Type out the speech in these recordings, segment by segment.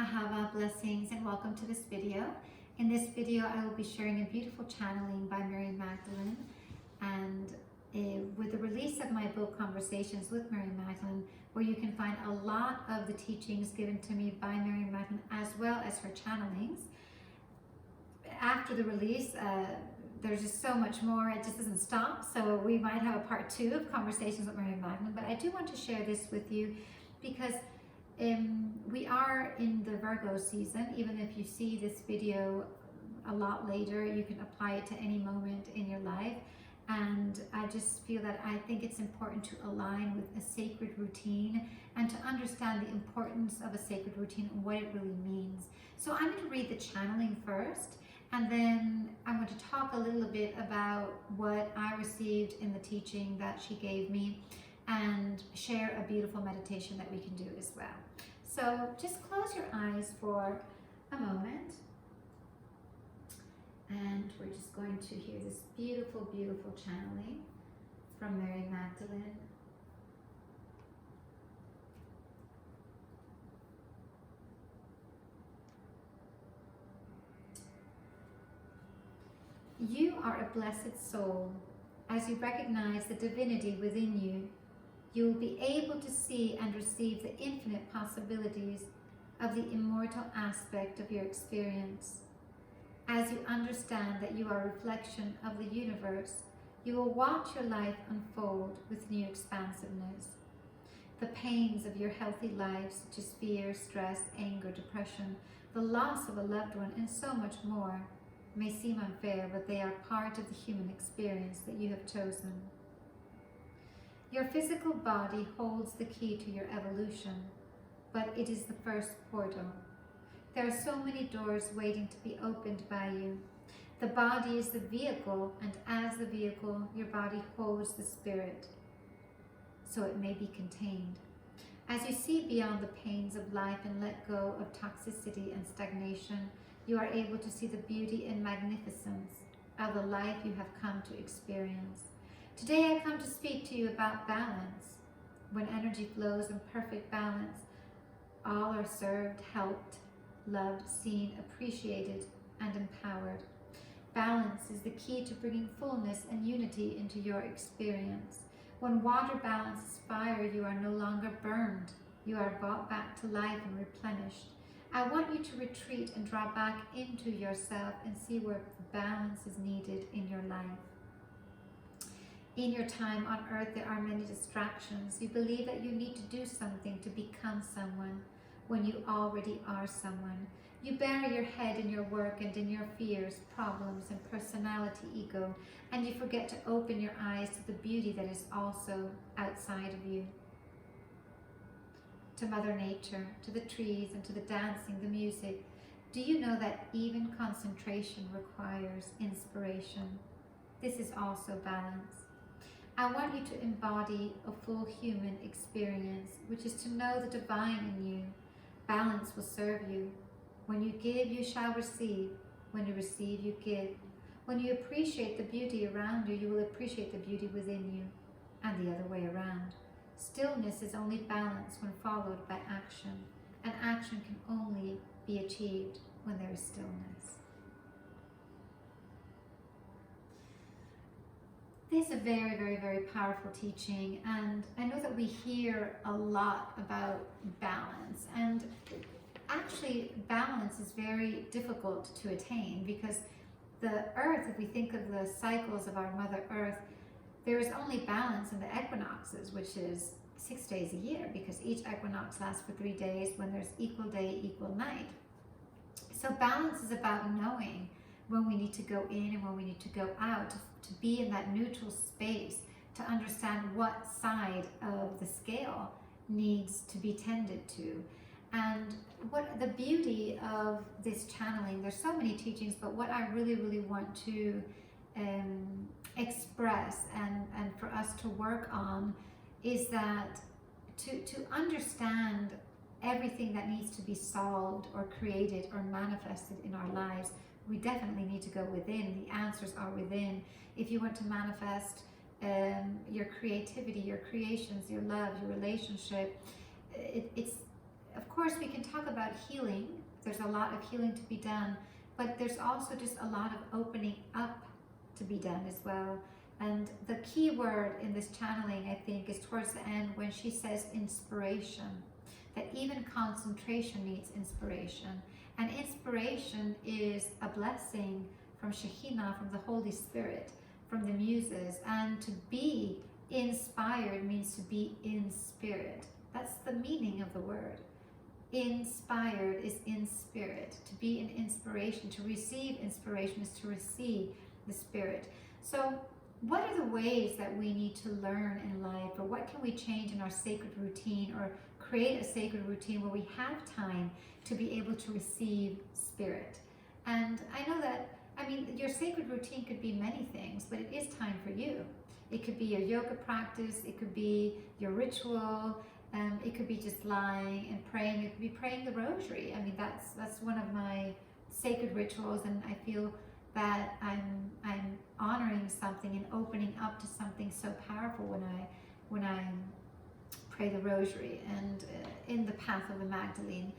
Ahava, blessings, and welcome to this video. In this video, I will be sharing a beautiful channeling by Mary Magdalene. And with the release of my book, Conversations with Mary Magdalene, where you can find a lot of the teachings given to me by Mary Magdalene, as well as her channelings. After the release, there's just so much more. It just doesn't stop. So we might have a part 2 of Conversations with Mary Magdalene. But I do want to share this with you because we are in the Virgo season. Even if you see this video a lot later, you can apply it to any moment in your life. And I just feel that I think it's important to align with a sacred routine and to understand the importance of a sacred routine and what it really means. So I'm going to read the channeling first, and then I'm going to talk a little bit about what I received in the teaching that she gave me, and share a beautiful meditation that we can do as well. So just close your eyes for a moment, and we're just going to hear this beautiful, beautiful channeling from Mary Magdalene. You are a blessed soul. As you recognize the divinity within you, you will be able to see and receive the infinite possibilities of the immortal aspect of your experience. As you understand that you are a reflection of the universe, you will watch your life unfold with new expansiveness. The pains of your healthy life, such as fear, stress, anger, depression, the loss of a loved one, and so much more, may seem unfair, but they are part of the human experience that you have chosen. Your physical body holds the key to your evolution, but it is the first portal. There are so many doors waiting to be opened by you. The body is the vehicle, and as the vehicle, your body holds the spirit, so it may be contained. As you see beyond the pains of life and let go of toxicity and stagnation, you are able to see the beauty and magnificence of the life you have come to experience. Today I come to speak to you about balance. When energy flows in perfect balance, all are served, helped, loved, seen, appreciated, and empowered. Balance is the key to bringing fullness and unity into your experience. When water balances fire, you are no longer burned. You are brought back to life and replenished. I want you to retreat and draw back into yourself and see where balance is needed in your life. In your time on earth, there are many distractions. You believe that you need to do something to become someone when you already are someone. You bury your head in your work and in your fears, problems, and personality ego, and you forget to open your eyes to the beauty that is also outside of you. To Mother Nature, to the trees, and to the dancing, the music. Do you know that even concentration requires inspiration? This is also balance. I want you to embody a full human experience, which is to know the divine in you. Balance will serve you. When you give, you shall receive. When you receive, you give. When you appreciate the beauty around you, you will appreciate the beauty within you, and the other way around. Stillness is only balance when followed by action, and action can only be achieved when there is stillness. This is a very, very, very powerful teaching, and I know that we hear a lot about balance, and actually balance is very difficult to attain because the earth, if we think of the cycles of our Mother Earth, there is only balance in the equinoxes, which is 6 days a year, because each equinox lasts for 3 days when there's equal day, equal night. So balance is about knowing when we need to go in and when we need to go out, to be in that neutral space, to understand what side of the scale needs to be tended to. And what the beauty of this channeling, there's so many teachings, but what I really, really want to express and for us to work on is that to understand everything that needs to be solved or created or manifested in our lives, we definitely need to go within. The answers are within. If you want to manifest your creativity, your creations, your love, your relationship, it's of course, we can talk about healing. There's a lot of healing to be done, but there's also just a lot of opening up to be done as well. And the key word in this channeling, I think, is towards the end when she says inspiration, that even concentration needs inspiration. And inspiration is a blessing from Shekhinah, from the Holy Spirit, from the Muses. And to be inspired means to be in spirit. That's the meaning of the word. Inspired is in spirit. To be in inspiration, to receive inspiration is to receive the Spirit. So what are the ways that we need to learn in life, or what can we change in our sacred routine, or create a sacred routine where we have time to be able to receive Spirit? And I know that, I mean, your sacred routine could be many things, but it is time for you. It could be your yoga practice, it could be your ritual, it could be just lying and praying, it could be praying the rosary. I mean, that's one of my sacred rituals, and I feel that I'm honoring something and opening up to something so powerful when I pray the rosary and in the path of the Magdalene.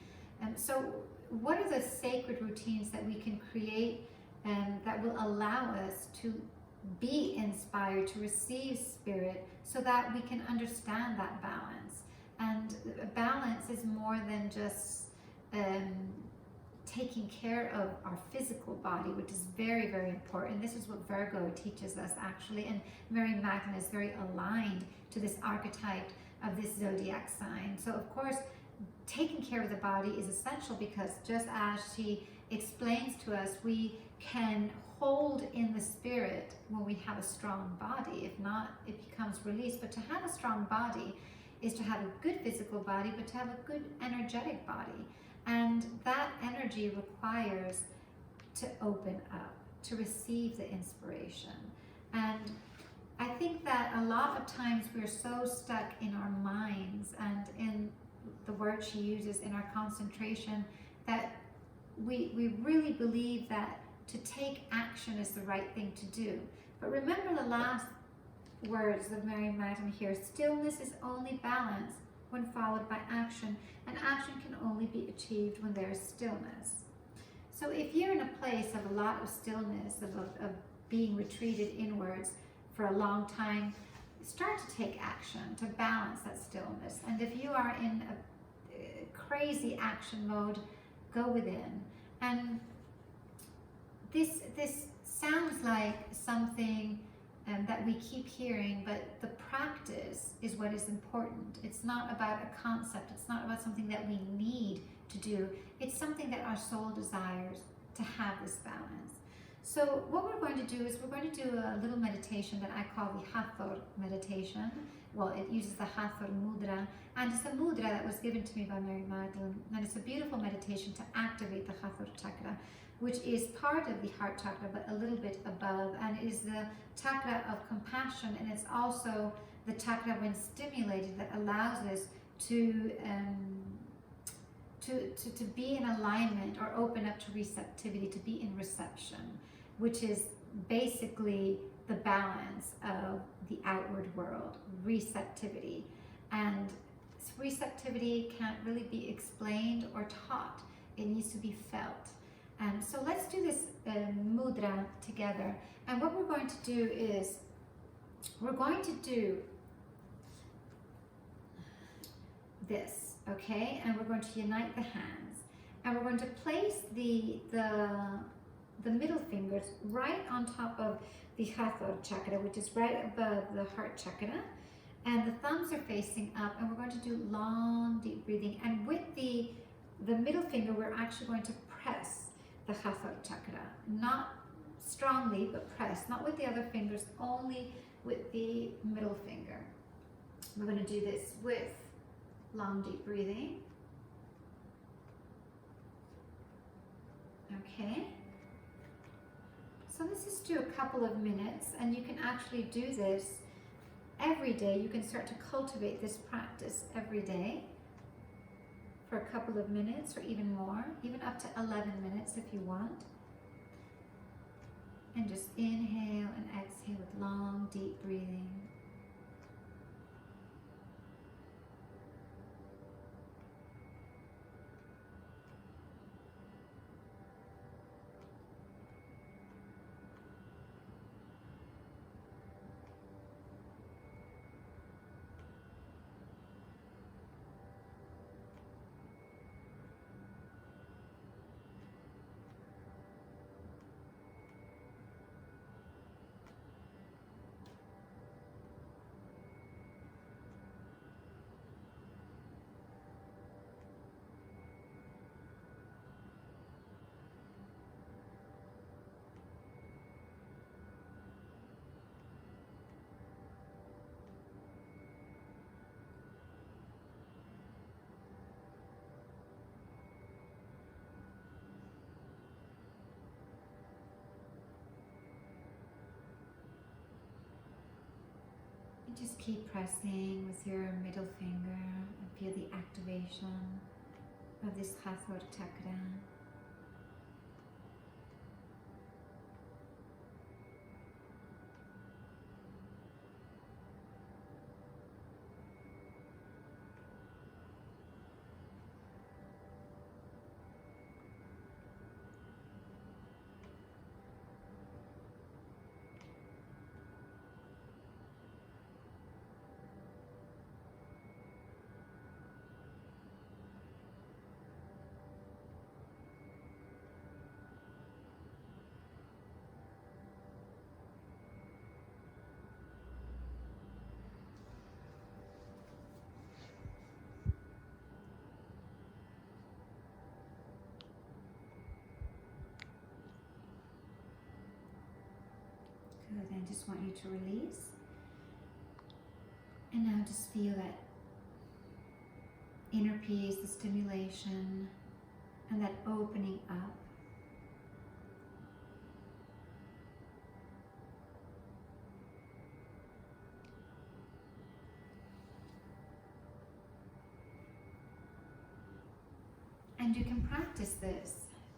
So what are the sacred routines that we can create that will allow us to be inspired, to receive Spirit, so that we can understand that balance? And balance is more than just taking care of our physical body, which is very, very important. This is what Virgo teaches us, actually, and Mary Magdalene is very aligned to this archetype of this zodiac sign. So of course, taking care of the body is essential, because just as she explains to us, we can hold in the Spirit when we have a strong body. If not, it becomes released. But to have a strong body is to have a good physical body, but to have a good energetic body. And that energy requires to open up, to receive the inspiration. And I think that a lot of times we're so stuck in our minds and in the word she uses, in our concentration, that we really believe that to take action is the right thing to do. But remember the last words of Mary Magdalene here: stillness is only balance when followed by action, and action can only be achieved when there is stillness. So if you're in a place of a lot of stillness, of being retreated inwards for a long time, start to take action to balance that stillness. And if you are in a crazy action mode, go within. And this sounds like something that we keep hearing, but the practice is what is important. It's not about a concept. It's not about something that we need to do. It's something that our soul desires, to have this balance. So what we're going to do is we're going to do a little meditation that I call the Hathor meditation. Well, it uses the Hathor mudra, and it's a mudra that was given to me by Mary Magdalene, and it's a beautiful meditation to activate the Hathor chakra, which is part of the heart chakra, but a little bit above, and is the chakra of compassion, and it's also the chakra, when stimulated, that allows us to be in alignment or open up to receptivity, to be in reception, which is basically the balance of the outward world, receptivity. And receptivity can't really be explained or taught. It needs to be felt. So let's do this mudra together. And what we're going to do is, we're going to do this, okay? And we're going to unite the hands. And we're going to place the middle fingers right on top of the Hathor chakra, which is right above the heart chakra. And the thumbs are facing up, and we're going to do long, deep breathing. And with the middle finger, we're actually going to press the Hathor chakra, not strongly, but press, not with the other fingers, only with the middle finger. We're going to do this with long, deep breathing. Okay. So let's just do a couple of minutes, and you can actually do this every day. You can start to cultivate this practice every day for a couple of minutes, or even more, even up to 11 minutes if you want. And just inhale and exhale with long, deep breathing. Just keep pressing with your middle finger and feel the activation of this Hathor chakra. Good, I just want you to release. And now just feel that inner peace, the stimulation, and that opening up. And you can practice this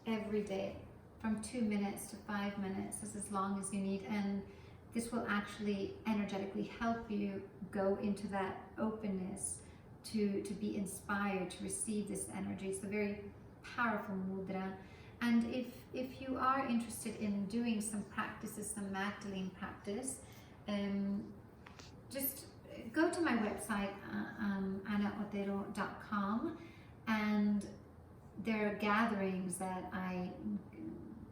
every day from 2 minutes to 5 minutes, as long as you need, and this will actually energetically help you go into that openness to be inspired to receive this energy. It's a very powerful mudra. And if you are interested in doing some practices, some Magdalene practice, just go to my website, anaotero.com, and there are gatherings that I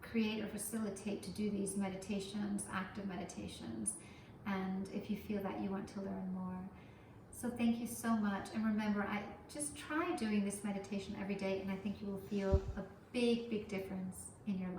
create or facilitate to do these meditations, active meditations, and if you feel that you want to learn more. So thank you so much, and remember, I just try doing this meditation every day, and I think you will feel a big difference in your life.